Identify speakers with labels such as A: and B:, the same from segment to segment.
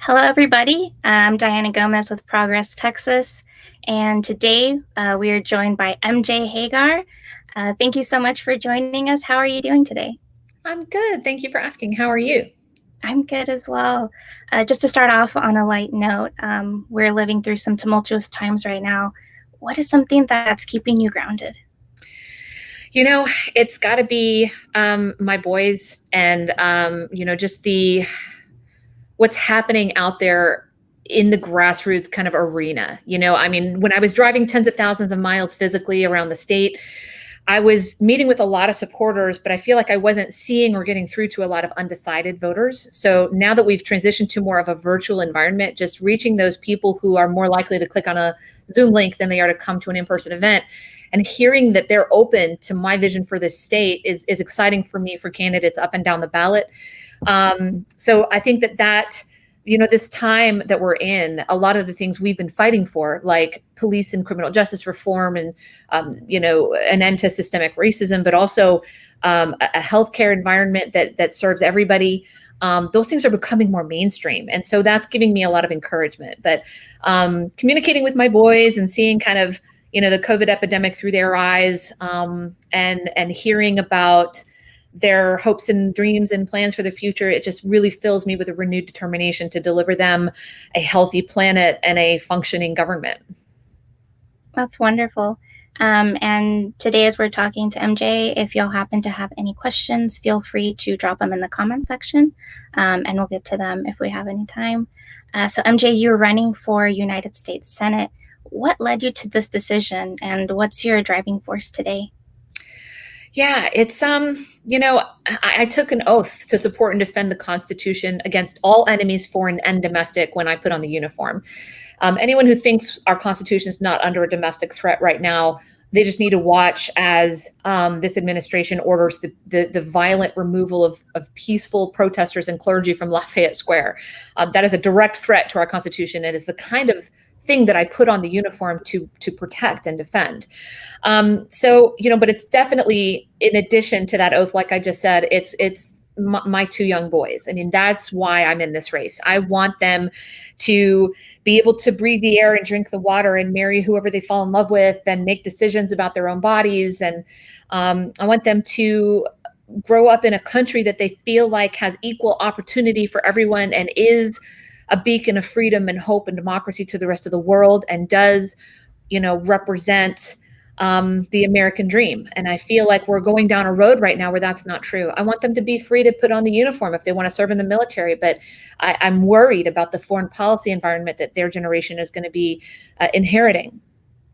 A: Hello, everybody. I'm Diana Gómez with Progress, Texas. And today we are joined by MJ Hagar. Thank you so much for joining us. How are you doing today?
B: I'm good. Thank you for asking. How are you?
A: I'm good as well. Just to start off on a light note, we're living through some tumultuous times right now. What is something that's keeping you grounded?
B: You know, it's got to be my boys and just the what's happening out there in the grassroots kind of arena. I mean, when I was driving tens of thousands of miles physically around the state, I was meeting with a lot of supporters, but I feel like I wasn't seeing or getting through to a lot of undecided voters. So now that we've transitioned to more of a virtual environment, just reaching those people who are more likely to click on a Zoom link than they are to come to an in-person event, and hearing that they're open to my vision for this state is exciting for me, for candidates up and down the ballot. So I think that this time that we're in, a lot of the things we've been fighting for, like police and criminal justice reform and, an end to systemic racism, but also a healthcare environment that serves everybody. Those things are becoming more mainstream. And so that's giving me a lot of encouragement. But communicating with my boys and seeing kind of, the COVID epidemic through their eyes, and hearing about their hopes and dreams and plans for the future, it just really fills me with a renewed determination to deliver them a healthy planet and a functioning government.
A: That's wonderful. And today, as we're talking to MJ, if y'all happen to have any questions, feel free to drop them in the comment section, and we'll get to them if we have any time. So, MJ, you're running for United States Senate. What led you to this decision, and what's your driving force today?
B: Yeah, it's I took an oath to support and defend the Constitution against all enemies, foreign and domestic, when I put on the uniform. Anyone who thinks our Constitution is not under a domestic threat right now, they just need to watch as this administration orders the violent removal of peaceful protesters and clergy from Lafayette Square. That is a direct threat to our Constitution. It is the kind of thing that I put on the uniform to protect and defend. But it's definitely, in addition to that oath, like I just said, it's my two young boys. I mean, that's why I'm in this race. I want them to be able to breathe the air and drink the water and marry whoever they fall in love with and make decisions about their own bodies. And I want them to grow up in a country that they feel like has equal opportunity for everyone and is a beacon of freedom and hope and democracy to the rest of the world, and does, represent the American dream. And I feel like we're going down a road right now where that's not true. I want them to be free to put on the uniform if they want to serve in the military, but I'm worried about the foreign policy environment that their generation is going to be inheriting.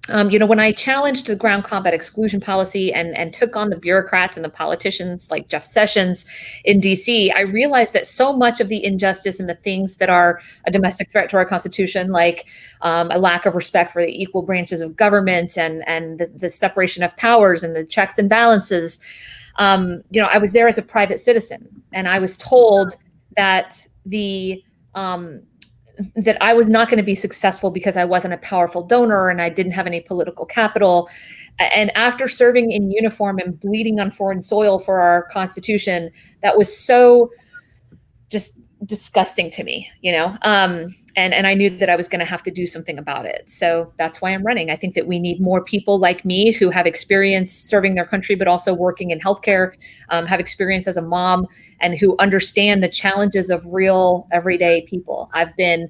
B: When I challenged the ground combat exclusion policy and took on the bureaucrats and the politicians like Jeff Sessions in DC, I realized that so much of the injustice and the things that are a domestic threat to our Constitution, like a lack of respect for the equal branches of government and the separation of powers and the checks and balances, I was there as a private citizen, and I was told that that I was not going to be successful because I wasn't a powerful donor and I didn't have any political capital. And after serving in uniform and bleeding on foreign soil for our Constitution, that was so just disgusting to me, and I knew that I was going to have to do something about it. So that's why I'm running. I think that we need more people like me who have experience serving their country, but also working in healthcare, have experience as a mom, and who understand the challenges of real everyday people. I've been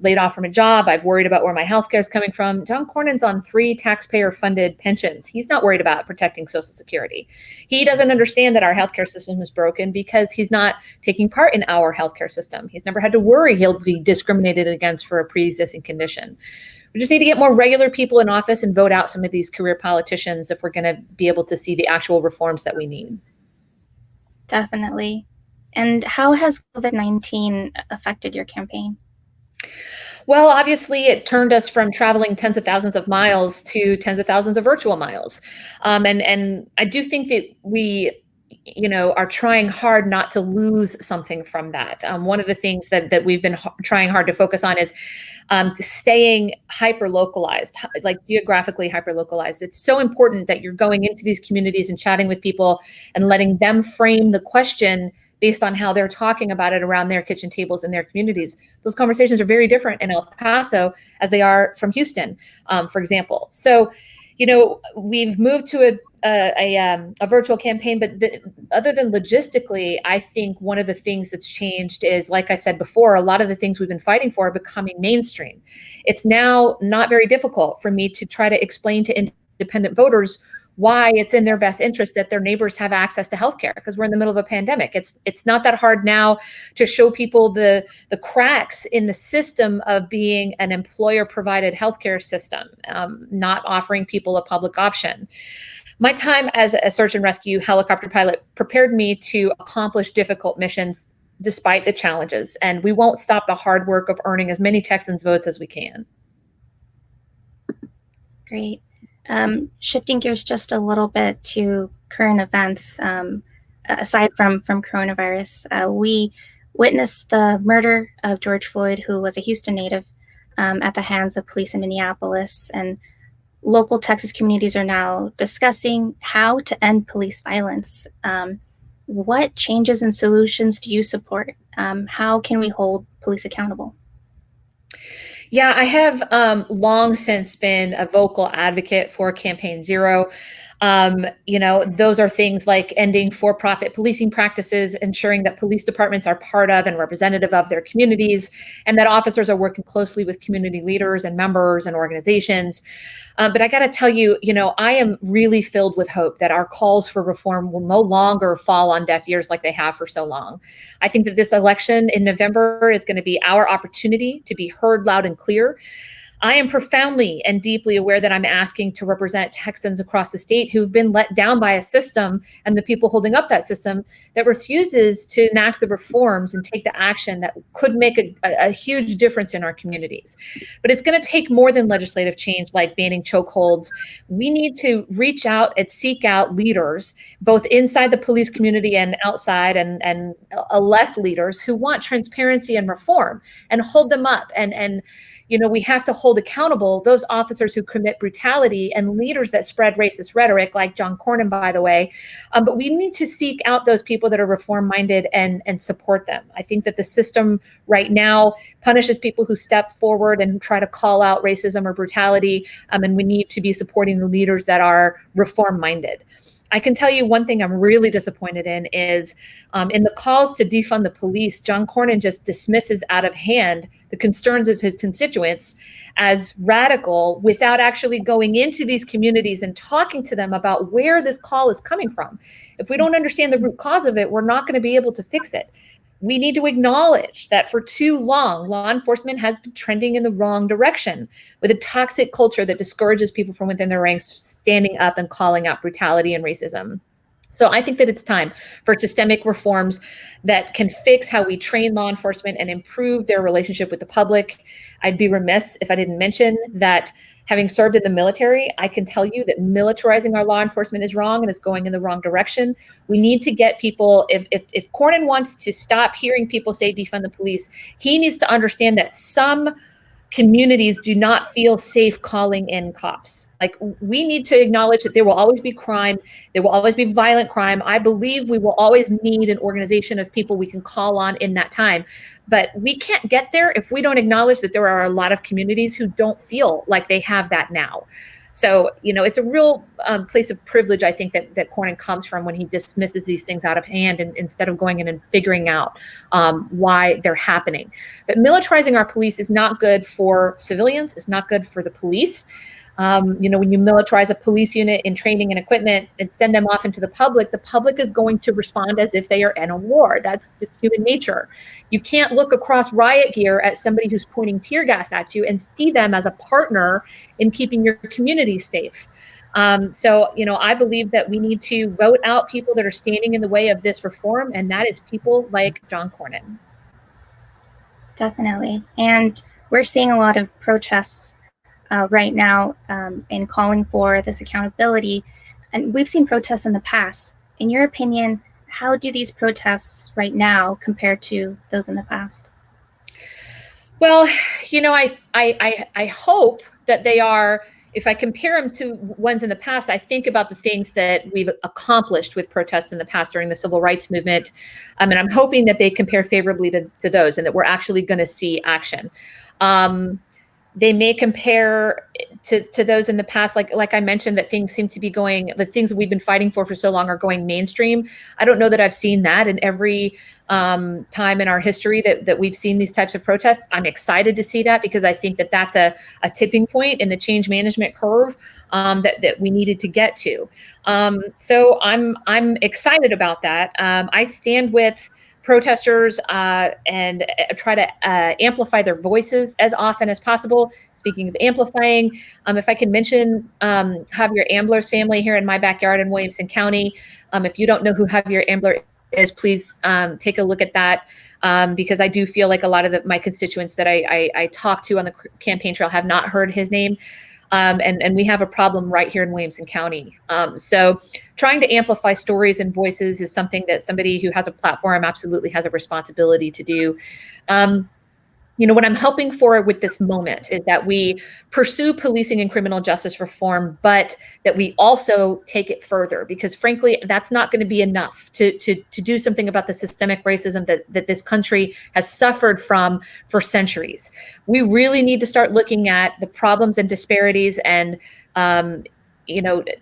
B: laid off from a job. I've worried about where my healthcare is coming from. John Cornyn's on 3 taxpayer-funded pensions. He's not worried about protecting Social Security. He doesn't understand that our healthcare system is broken because he's not taking part in our healthcare system. He's never had to worry he'll be discriminated against for a pre-existing condition. We just need to get more regular people in office and vote out some of these career politicians if we're going to be able to see the actual reforms that we need.
A: Definitely. And how has COVID-19 affected your campaign?
B: Well, obviously, it turned us from traveling tens of thousands of miles to tens of thousands of virtual miles. And I do think that we are trying hard not to lose something from that. One of the things that we've been trying hard to focus on is staying hyper localized, like geographically hyper localized. It's so important that you're going into these communities and chatting with people and letting them frame the question based on how they're talking about it around their kitchen tables in their communities. Those conversations are very different in El Paso as they are from Houston, for example. So, we've moved to a virtual campaign, but other than logistically, I think one of the things that's changed is, like I said before, a lot of the things we've been fighting for are becoming mainstream. It's now not very difficult for me to try to explain to independent voters why it's in their best interest that their neighbors have access to healthcare, because we're in the middle of a pandemic. It's not that hard now to show people the cracks in the system of being an employer-provided healthcare system, not offering people a public option. My time as a search and rescue helicopter pilot prepared me to accomplish difficult missions despite the challenges, and we won't stop the hard work of earning as many Texans' votes as we can.
A: Great. Shifting gears just a little bit to current events, aside from coronavirus, we witnessed the murder of George Floyd, who was a Houston native, at the hands of police in Minneapolis. And local Texas communities are now discussing how to end police violence. What changes and solutions do you support? How can we hold police accountable?
B: Yeah, I have long since been a vocal advocate for Campaign Zero. Those are things like ending for-profit policing practices, ensuring that police departments are part of and representative of their communities, and that officers are working closely with community leaders and members and organizations. But I got to tell you, I am really filled with hope that our calls for reform will no longer fall on deaf ears like they have for so long. I think that this election in November is going to be our opportunity to be heard loud and clear. I am profoundly and deeply aware that I'm asking to represent Texans across the state who've been let down by a system and the people holding up that system that refuses to enact the reforms and take the action that could make a huge difference in our communities. But it's going to take more than legislative change like banning chokeholds. We need to reach out and seek out leaders, both inside the police community and outside, and elect leaders who want transparency and reform and hold them up. And we have to hold accountable those officers who commit brutality and leaders that spread racist rhetoric, like John Cornyn, by the way. But we need to seek out those people that are reform-minded and support them. I think that the system right now punishes people who step forward and try to call out racism or brutality, and we need to be supporting the leaders that are reform-minded. I can tell you one thing I'm really disappointed in is in the calls to defund the police, John Cornyn just dismisses out of hand the concerns of his constituents as radical without actually going into these communities and talking to them about where this call is coming from. If we don't understand the root cause of it, we're not going to be able to fix it. We need to acknowledge that for too long, law enforcement has been trending in the wrong direction with a toxic culture that discourages people from within their ranks standing up and calling out brutality and racism. So I think that it's time for systemic reforms that can fix how we train law enforcement and improve their relationship with the public. I'd be remiss if I didn't mention that having served in the military, I can tell you that militarizing our law enforcement is wrong and is going in the wrong direction. We need to get people, if Cornyn wants to stop hearing people say defund the police, he needs to understand that some communities do not feel safe calling in cops. Like, we need to acknowledge that there will always be crime. There will always be violent crime. I believe we will always need an organization of people we can call on in that time. But we can't get there if we don't acknowledge that there are a lot of communities who don't feel like they have that now. So, it's a real place of privilege, I think, that Cornyn comes from when he dismisses these things out of hand and instead of going in and figuring out why they're happening. But militarizing our police is not good for civilians. It's not good for the police. When you militarize a police unit in training and equipment and send them off into the public is going to respond as if they are in a war. That's just human nature. You can't look across riot gear at somebody who's pointing tear gas at you and see them as a partner in keeping your community safe. So, I believe that we need to vote out people that are standing in the way of this reform, and that is people like John Cornyn.
A: Definitely. And we're seeing a lot of protests right now in calling for this accountability. And we've seen protests in the past. In your opinion, how do these protests right now compare to those in the past?
B: Well, I hope that they are. If I compare them to ones in the past, I think about the things that we've accomplished with protests in the past during the civil rights movement, and I'm hoping that they compare favorably to those, and that we're actually going to see action. Um, they may compare to those in the past, like I mentioned, that things seem to be going, the things we've been fighting for so long are going mainstream. I don't know that I've seen that in every time in our history that we've seen these types of protests. I'm excited to see that, because I think that that's a tipping point in the change management curve that we needed to get to. So I'm excited about that. I stand with protesters and try to amplify their voices as often as possible. Speaking of amplifying, if I can mention Javier Ambler's family here in my backyard in Williamson County. If you don't know who Javier Ambler is, please take a look at that, because I do feel like a lot of my constituents that I talk to on the campaign trail have not heard his name. And we have a problem right here in Williamson County. So trying to amplify stories and voices is something that somebody who has a platform absolutely has a responsibility to do. What I'm hoping for with this moment is that we pursue policing and criminal justice reform, but that we also take it further, because frankly, that's not going to be enough to do something about the systemic racism that this country has suffered from for centuries. We really need to start looking at the problems and disparities and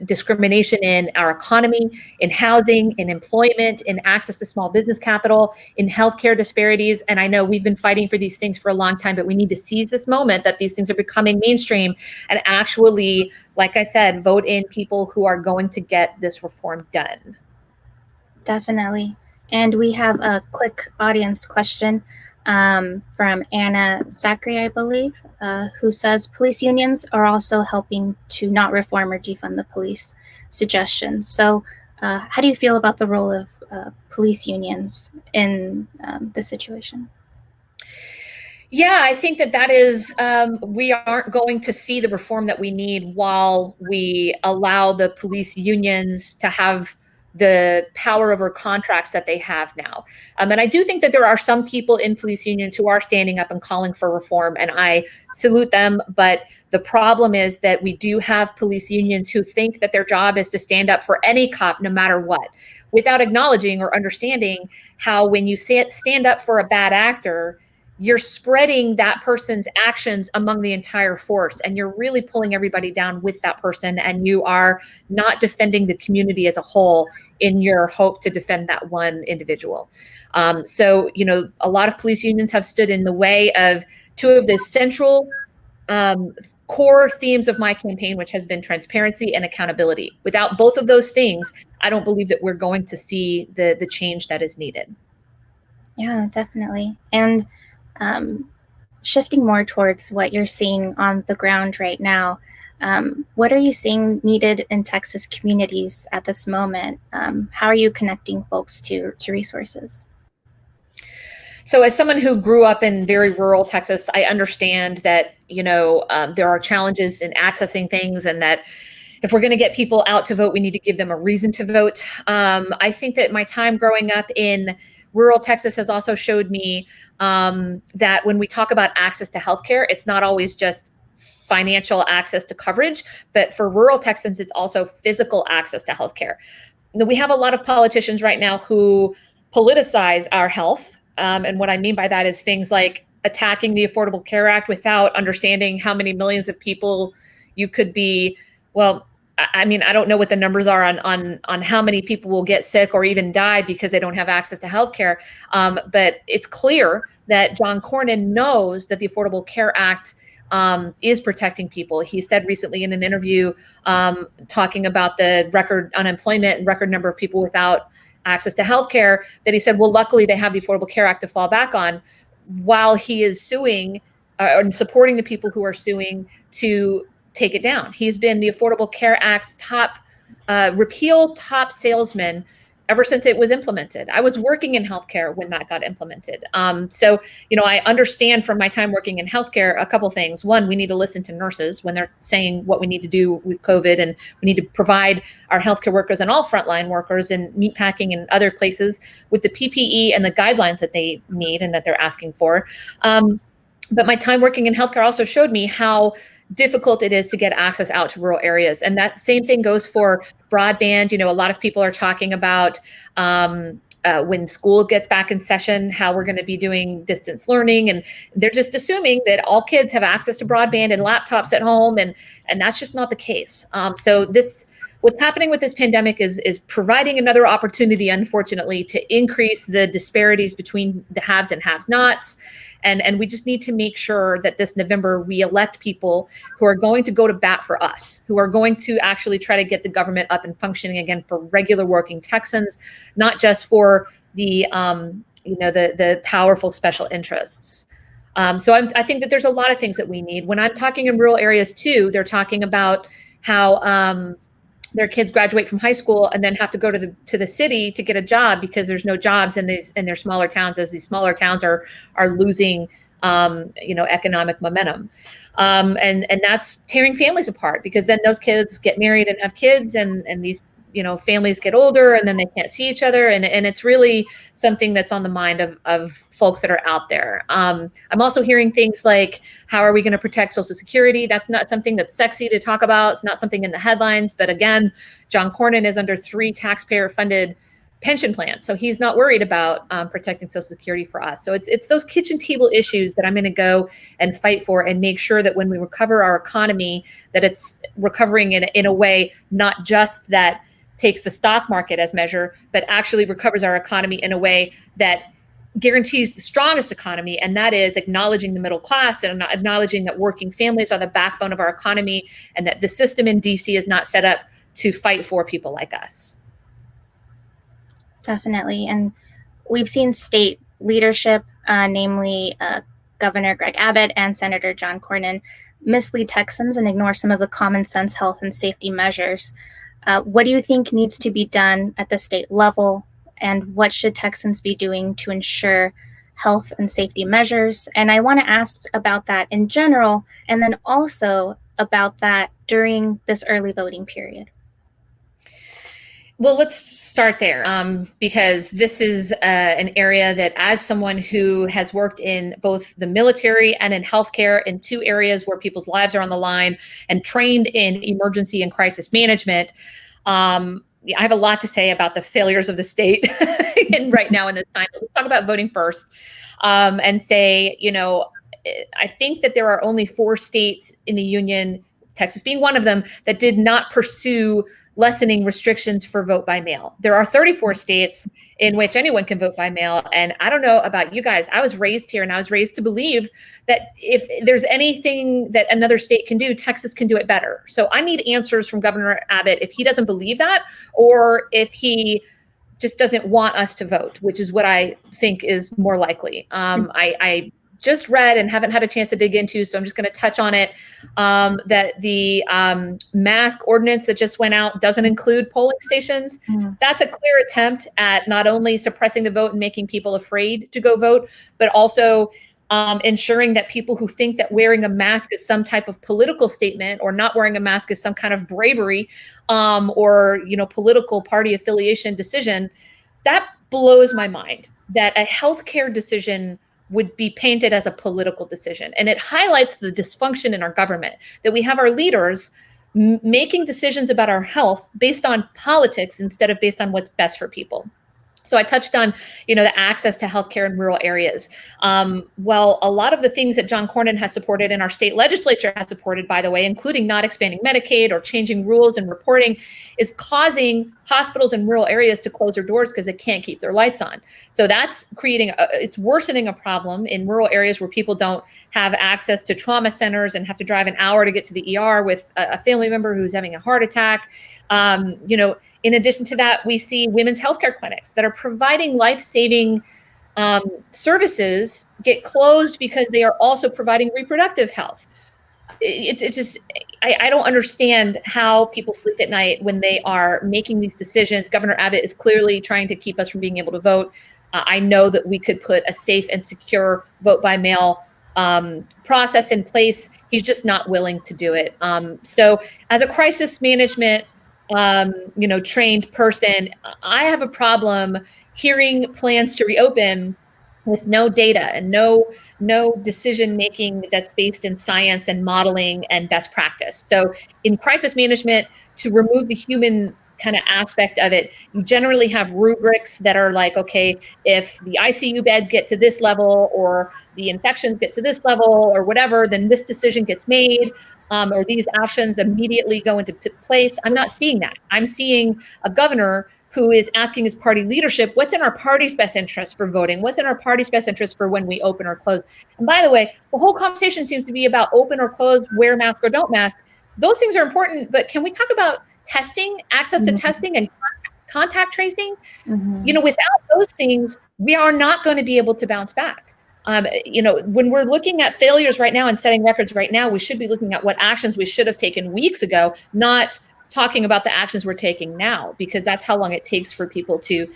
B: discrimination in our economy, in housing, in employment, in access to small business capital, in healthcare disparities. And I know we've been fighting for these things for a long time, but we need to seize this moment that these things are becoming mainstream and actually, like I said, vote in people who are going to get this reform done.
A: Definitely. And we have a quick audience question from Anna Zachary, I believe, who says police unions are also helping to not reform or defund the police. Suggestions. So, how do you feel about the role of police unions in this situation?
B: Yeah, I think that is, we aren't going to see the reform that we need while we allow the police unions to have the power over contracts that they have now. And I do think that there are some people in police unions who are standing up and calling for reform, and I salute them. But the problem is that we do have police unions who think that their job is to stand up for any cop, no matter what, without acknowledging or understanding how when you stand up for a bad actor, you're spreading that person's actions among the entire force, and you're really pulling everybody down with that person, and you are not defending the community as a whole in your hope to defend that one individual. So a lot of police unions have stood in the way of two of the central core themes of my campaign, which has been transparency and accountability. Without both of those things, I don't believe that we're going to see the change that is needed.
A: Yeah, definitely. And shifting more towards what you're seeing on the ground right now, what are you seeing needed in Texas communities at this moment? How are you connecting folks to resources?
B: So as someone who grew up in very rural Texas, I understand that, there are challenges in accessing things, and that if we're going to get people out to vote, we need to give them a reason to vote. I think that my time growing up in rural Texas has also showed me that when we talk about access to healthcare, it's not always just financial access to coverage, but for rural Texans, it's also physical access to healthcare. We have a lot of politicians right now who politicize our health. And what I mean by that is things like attacking the Affordable Care Act without understanding how many millions of people you could be. Well, I mean, I don't know what the numbers are on how many people will get sick or even die because they don't have access to healthcare. But it's clear that John Cornyn knows that the Affordable Care Act is protecting people. He said recently in an interview talking about the record unemployment and record number of people without access to healthcare, that he said, well, luckily they have the Affordable Care Act to fall back on, while he is suing and supporting the people who are suing to take it down. He's been the Affordable Care Act's top repeal top salesman ever since it was implemented. I was working in healthcare when that got implemented. So, I understand from my time working in healthcare a couple things. One, we need to listen to nurses when they're saying what we need to do with COVID, and we need to provide our healthcare workers and all frontline workers in meatpacking and other places with the PPE and the guidelines that they need and that they're asking for. But my time working in healthcare also showed me how difficult it is to get access out to rural areas. And that same thing goes for broadband. A lot of people are talking about when school gets back in session, how we're going to be doing distance learning. And they're just assuming that all kids have access to broadband and laptops at home. And that's just not the case. So what's happening with this pandemic is providing another opportunity, unfortunately, to increase the disparities between the haves and have-nots. And we just need to make sure that this November we elect people who are going to go to bat for us, who are going to actually try to get the government up and functioning again for regular working Texans, not just for the powerful special interests. So I think that there's a lot of things that we need. When I'm talking in rural areas too, they're talking about how their kids graduate from high school and then have to go to the city to get a job because there's no jobs in their smaller towns, as these smaller towns are losing economic momentum. And that's tearing families apart, because then those kids get married and have kids, and these families get older and then they can't see each other. And it's really something that's on the mind of folks that are out there. I'm also hearing things like, how are we going to protect Social Security? That's not something that's sexy to talk about. It's not something in the headlines. But again, John Cornyn is under 3 taxpayer funded pension plans. So he's not worried about protecting Social Security for us. So it's those kitchen table issues that I'm going to go and fight for, and make sure that when we recover our economy, that it's recovering in a way, not just that takes the stock market as measure, but actually recovers our economy in a way that guarantees the strongest economy. And that is acknowledging the middle class and acknowledging that working families are the backbone of our economy, and that the system in DC is not set up to fight for people like us.
A: Definitely. And we've seen state leadership, namely Governor Greg Abbott and Senator John Cornyn, mislead Texans and ignore some of the common sense health and safety measures. What do you think needs to be done at the state level, and what should Texans be doing to ensure health and safety measures? And I want to ask about that in general, and then also about that during this early voting period.
B: Well, let's start there, because this is an area that, as someone who has worked in both the military and in healthcare, in 2 areas where people's lives are on the line, and trained in emergency and crisis management, I have a lot to say about the failures of the state and right now in this time. But let's talk about voting first, and say, I think that there are only 4 states in the union, Texas being one of them, that did not pursue lessening restrictions for vote by mail. There are 34 states in which anyone can vote by mail. And I don't know about you guys, I was raised here, and I was raised to believe that if there's anything that another state can do, Texas can do it better. So I need answers from Governor Abbott if he doesn't believe that, or if he just doesn't want us to vote, which is what I think is more likely. I just read and haven't had a chance to dig into, so I'm just going to touch on it, that the mask ordinance that just went out doesn't include polling stations. That's a clear attempt at not only suppressing the vote and making people afraid to go vote, but also ensuring that people who think that wearing a mask is some type of political statement, or not wearing a mask is some kind of bravery, or political party affiliation decision. That blows my mind, that a healthcare decision would be painted as a political decision. And it highlights the dysfunction in our government, that we have our leaders making decisions about our health based on politics instead of based on what's best for people. So I touched on, the access to healthcare in rural areas. Well, a lot of the things that John Cornyn has supported and our state legislature has supported, by the way, including not expanding Medicaid or changing rules and reporting, is causing hospitals in rural areas to close their doors because they can't keep their lights on. So that's it's worsening a problem in rural areas where people don't have access to trauma centers and have to drive an hour to get to the ER with a family member who's having a heart attack. In addition to that, we see women's healthcare clinics that are providing life-saving services get closed because they are also providing reproductive health. it just, I don't understand how people sleep at night when they are making these decisions. Governor Abbott is clearly trying to keep us from being able to vote. I know that we could put a safe and secure vote by mail process in place. He's just not willing to do it. So as a crisis management, trained person, I have a problem hearing plans to reopen with no data and no decision making that's based in science and modeling and best practice. So in crisis management, to remove the human kind of aspect of it, you generally have rubrics that are like, okay, if the ICU beds get to this level or the infections get to this level or whatever, then this decision gets made. Or these actions immediately go into place. I'm not seeing that. I'm seeing a governor who is asking his party leadership, what's in our party's best interest for voting? What's in our party's best interest for when we open or close? And by the way, the whole conversation seems to be about open or close, wear mask or don't mask. Those things are important, but can we talk about testing, access to testing and contact tracing? Without those things, we are not going to be able to bounce back. When we're looking at failures right now and setting records right now, we should be looking at what actions we should have taken weeks ago, not talking about the actions we're taking now, because that's how long it takes for people to,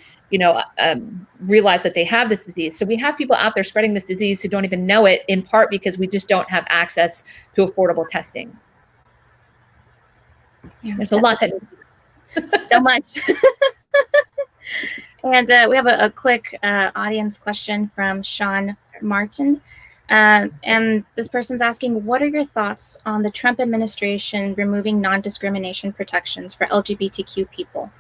B: realize that they have this disease. So we have people out there spreading this disease who don't even know it, in part because we just don't have access to affordable testing.
A: Yeah,
B: there's a lot that
A: so much. And we have a quick audience question from Sean Martin. And this person's asking, what are your thoughts on the Trump administration removing non-discrimination protections for LGBTQ people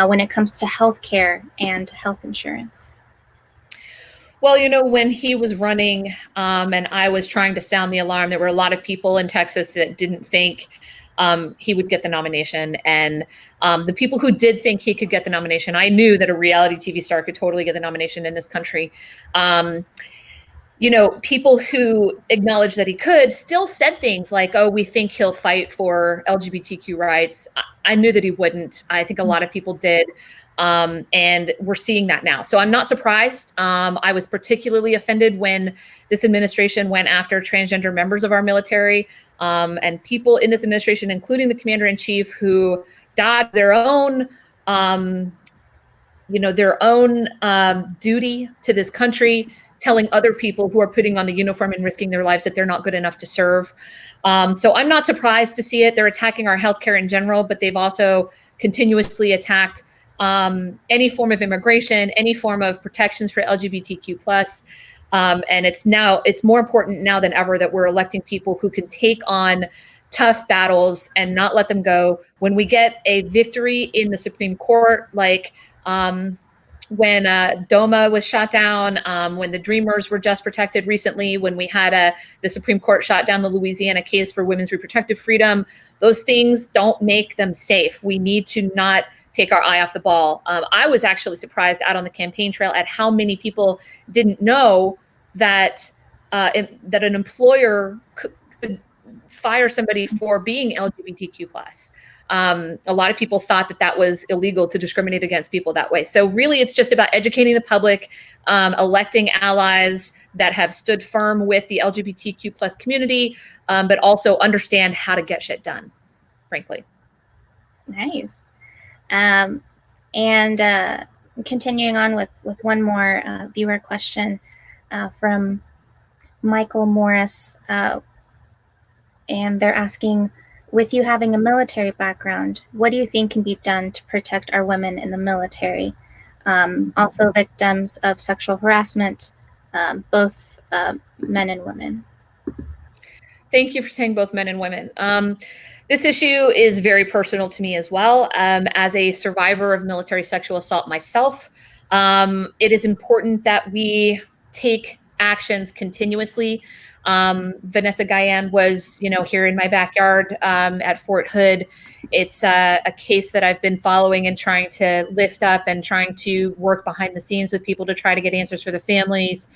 A: when it comes to healthcare and health insurance?
B: Well, when he was running and I was trying to sound the alarm, there were a lot of people in Texas that didn't think he would get the nomination. And the people who did think he could get the nomination, I knew that a reality TV star could totally get the nomination in this country. People who acknowledged that he could still said things like, oh, we think he'll fight for LGBTQ rights. I knew that he wouldn't. I think a lot of people did. And we're seeing that now. So I'm not surprised. I was particularly offended when this administration went after transgender members of our military and people in this administration, including the commander-in-chief, who dodged their own duty to this country, telling other people who are putting on the uniform and risking their lives that they're not good enough to serve. So I'm not surprised to see it. They're attacking our healthcare in general, but they've also continuously attacked any form of immigration, any form of protections for LGBTQ+. And it's more important now than ever that we're electing people who can take on tough battles and not let them go. When we get a victory in the Supreme Court, like when DOMA was shot down, when the Dreamers were just protected recently, when we had the Supreme Court shot down the Louisiana case for women's reproductive freedom, those things don't make them safe. We need to not take our eye off the ball. I was actually surprised out on the campaign trail at how many people didn't know that that an employer could fire somebody for being LGBTQ+. A lot of people thought that was illegal to discriminate against people that way. So really, it's just about educating the public, electing allies that have stood firm with the LGBTQ+ community, but also understand how to get shit done, frankly.
A: Nice. And continuing on with one more viewer question from Michael Morris, and they're asking, with you having a military background, what do you think can be done to protect our women in the military? Also victims of sexual harassment, both men and women.
B: Thank you for saying both men and women. This issue is very personal to me as well. As a survivor of military sexual assault myself, it is important that we take actions continuously. Vanessa Guyan was, here in my backyard at Fort Hood. It's a case that I've been following and trying to lift up and trying to work behind the scenes with people to try to get answers for the families.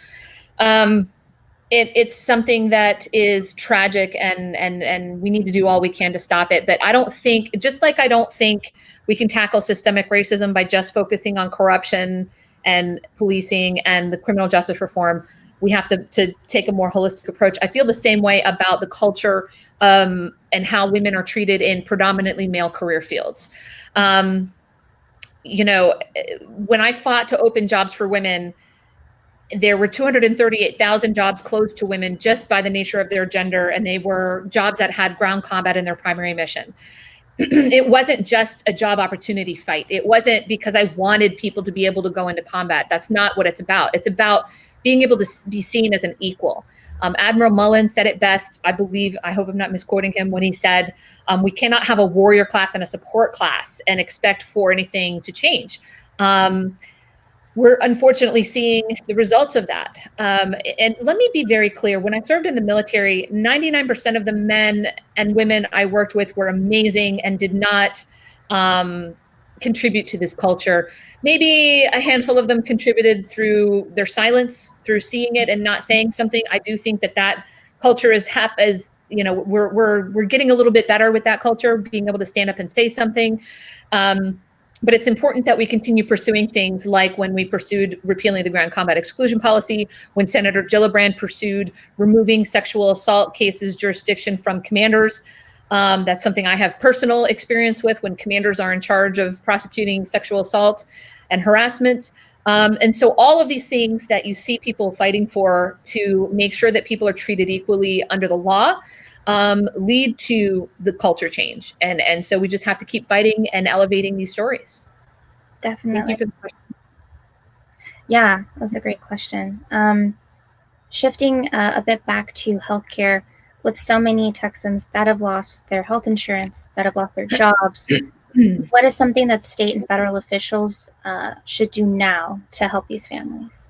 B: It's something that is tragic, and we need to do all we can to stop it. But I don't think we can tackle systemic racism by just focusing on corruption and policing and the criminal justice reform. we have to take a more holistic approach. I feel the same way about the culture and how women are treated in predominantly male career fields. You know, when I fought to open jobs for women, there were 238,000 jobs closed to women just by the nature of their gender, and they were jobs that had ground combat in their primary mission. It wasn't just a job opportunity fight. It wasn't because I wanted people to be able to go into combat. That's not what it's about. It's about being able to be seen as an equal. Admiral Mullen said it best, I believe, I hope I'm not misquoting him, when he said, we cannot have a warrior class and a support class and expect for anything to change. We're unfortunately seeing the results of that. And let me be very clear. When I served in the military, 99% of the men and women I worked with were amazing and did not contribute to this culture. Maybe a handful of them contributed through their silence, through seeing it and not saying something. I do think that culture is you know, we're getting a little bit better with that culture, being able to stand up and say something. But it's important that we continue pursuing things like when we pursued repealing the ground combat exclusion policy, when Senator Gillibrand pursued removing sexual assault cases jurisdiction from commanders. That's something I have personal experience with, when commanders are in charge of prosecuting sexual assault and harassment. And so all of these things that you see people fighting for to make sure that people are treated equally under the law lead to the culture change. And so we just have to keep fighting and elevating these stories.
A: Definitely.
B: Thank you for the question.
A: Yeah, that's a great question. Shifting a bit back to healthcare, with so many Texans that have lost their health insurance, that have lost their jobs, what is something that state and federal officials should do now to help these families?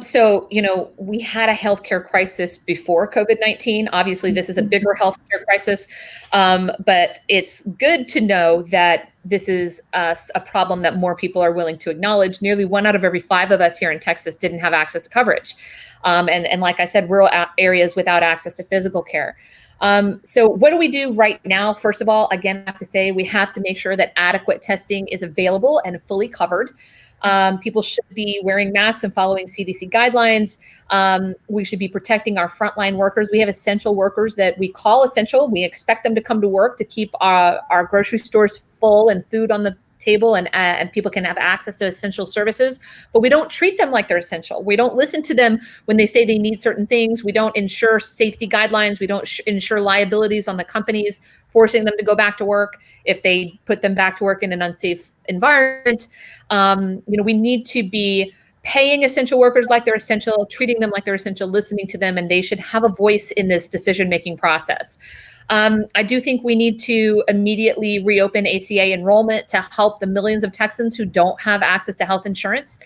B: So, you know, we had a healthcare crisis before COVID-19. Obviously, this is a bigger healthcare crisis, but it's good to know that this is a problem that more people are willing to acknowledge. Nearly 1 out of every 5 of us here in Texas didn't have access to coverage. And like I said, rural areas without access to physical care. So what do we do right now? First of all, again, I have to say we have to make sure that adequate testing is available and fully covered. People should be wearing masks and following CDC guidelines. We should be protecting our frontline workers. We have essential workers that we call essential. We expect them to come to work to keep our grocery stores full and food on the table, and people can have access to essential services, but we don't treat them like they're essential. We don't listen to them when they say they need certain things. We don't ensure safety guidelines. We don't ensure liabilities on the companies, forcing them to go back to work if they put them back to work in an unsafe environment. You know, we need to be paying essential workers like they're essential, treating them like they're essential, listening to them, and they should have a voice in this decision-making process. I do think we need to immediately reopen ACA enrollment to help the millions of Texans who don't have access to health insurance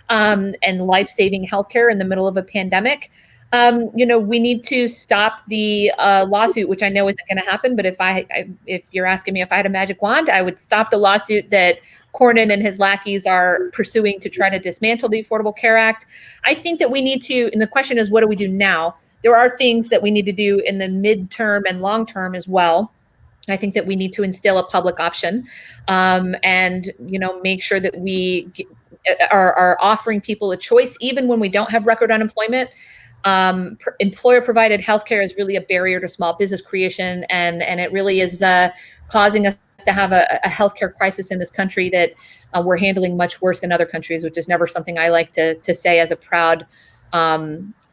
B: and life-saving healthcare in the middle of a pandemic. You know, we need to stop the lawsuit, which I know isn't going to happen. But if you're asking me if I had a magic wand, I would stop the lawsuit that Cornyn and his lackeys are pursuing to try to dismantle the Affordable Care Act. I think that we need to, and the question is, what do we do now? There are things that we need to do in the midterm and long term as well. I think that we need to instill a public option and, you know, make sure that we are offering people a choice, even when we don't have record unemployment. Employer-provided healthcare is really a barrier to small business creation, and it really is causing us to have a healthcare crisis in this country that we're handling much worse than other countries, which is never something I like to say as a proud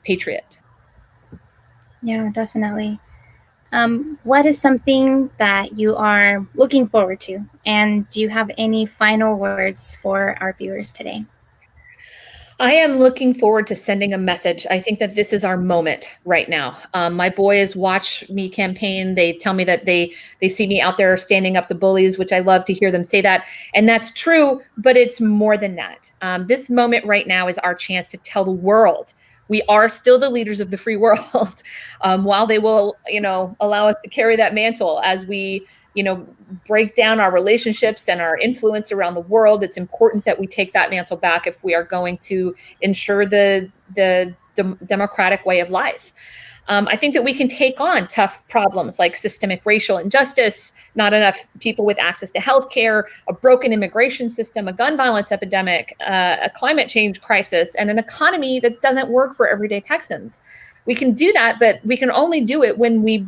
B: patriot.
A: Yeah, definitely. What is something that you are looking forward to? And do you have any final words for our viewers today?
B: I am looking forward to sending a message. I think that this is our moment right now. My boys watch me campaign. They tell me that they see me out there standing up to bullies, which I love to hear them say that. And that's true, but it's more than that. This moment right now is our chance to tell the world we are still the leaders of the free world. While they will, you know, allow us to carry that mantle as we, you know, break down our relationships and our influence around the world, it's important that we take that mantle back if we are going to ensure the democratic way of life. I think that we can take on tough problems like systemic racial injustice, not enough people with access to health care, a broken immigration system, a gun violence epidemic, a climate change crisis, and an economy that doesn't work for everyday Texans. We can do that, but we can only do it when we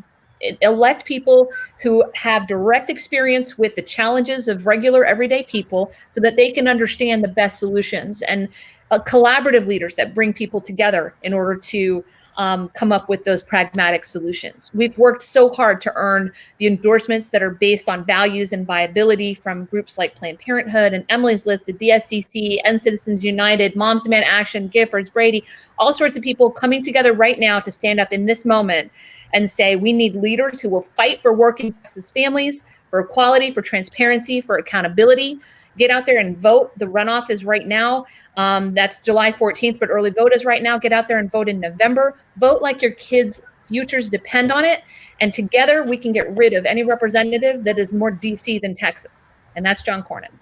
B: elect people who have direct experience with the challenges of regular everyday people so that they can understand the best solutions, and collaborative leaders that bring people together in order to come up with those pragmatic solutions. We've worked so hard to earn the endorsements that are based on values and viability from groups like Planned Parenthood and Emily's List, the DSCC, End Citizens United, Moms Demand Action, Giffords, Brady, all sorts of people coming together right now to stand up in this moment and say we need leaders who will fight for working Texas families, for equality, for transparency, for accountability. Get out there and vote. The runoff is right now. That's July 14th, but early vote is right now. Get out there and vote in November. Vote like your kids' futures depend on it. And together we can get rid of any representative that is more DC than Texas. And that's John Cornyn.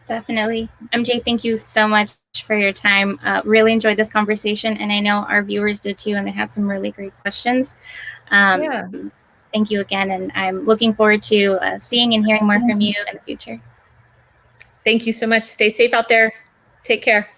A: Definitely. MJ, thank you so much for your time. Really enjoyed this conversation, and I know our viewers did too, and they had some really great questions.
B: Yeah.
A: Thank you again, and I'm looking forward to seeing and hearing more from you in the future.
B: Thank you so much. Stay safe out there. Take care.